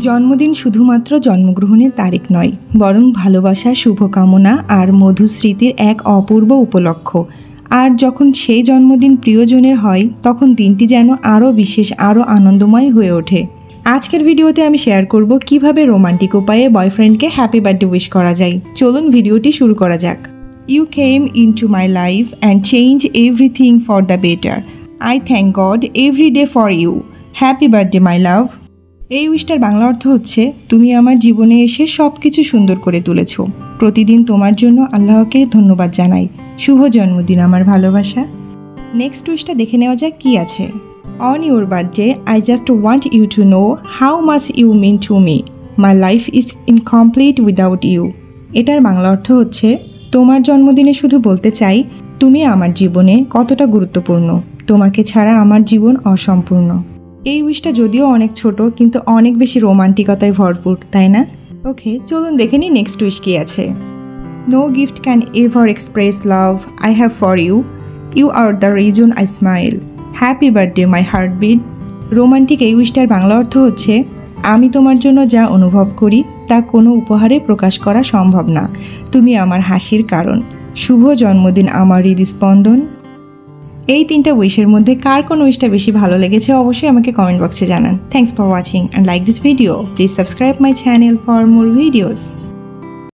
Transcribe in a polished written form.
জন্মদিন শুধুমাত্র জন্মগ্রহণের তারিখ নয়, বরং ভালোবাসা, শুভকামনা আর মধুর স্মৃতির এক অপূর্ব উপলক্ষ। আর যখন সেই জন্মদিন প্রিয়জনের হয়, তখন দিনটি যেন আরও বিশেষ, আরও আনন্দময় হয়ে ওঠে। আজকের ভিডিওতে আমি শেয়ার করব কিভাবে রোমান্টিক উপায়ে বয়ফ্রেন্ডকে হ্যাপি বার্থডে উইশ করা যায়। চলুন ভিডিওটি শুরু করা যাক। You came into my life and change everything for the better. I thank God every day for you. Happy birthday my love. এই উইশটার বাংলা অর্থ হচ্ছে, তুমি আমার জীবনে এসে সব কিছু সুন্দর করে তুলেছ। প্রতিদিন তোমার জন্য আল্লাহকে ধন্যবাদ জানাই। শুভ জন্মদিন আমার ভালোবাসা। নেক্সট উইশটা দেখে নেওয়া যাক কী আছে। On your birthday I just want you to know how much you mean to me. My life is incomplete without you. এটার বাংলা অর্থ হচ্ছে, তোমার জন্মদিনে শুধু বলতে চাই তুমি আমার জীবনে কতটা গুরুত্বপূর্ণ। তোমাকে ছাড়া আমার জীবন অসম্পূর্ণ। এই উইশটা যদিও অনেক ছোট, কিন্তু অনেক বেশি রোমান্টিকতায় ভরপুর, তাই না? ওকে, চলুন দেখে নিই নেক্সট উইশ কী আছে। No gift can ever express love I have for you. You are the reason I smile. Happy birthday my heartbeat. Romantic এই উইশটার বাংলা অর্থ হচ্ছে, আমি তোমার জন্য যা অনুভব করি তা কোনো উপহারে প্রকাশ করা সম্ভব না। তুমি আমার হাসির কারণ। শুভ জন্মদিন আমার হৃদস্পন্দন। এই তিনটা উইশের মধ্যে কার কোন উইশটা বেশি ভালো লেগেছে অবশ্যই আমাকে কমেন্ট বক্সে জানান। Thanks for watching and like this video. Please subscribe my channel for more videos.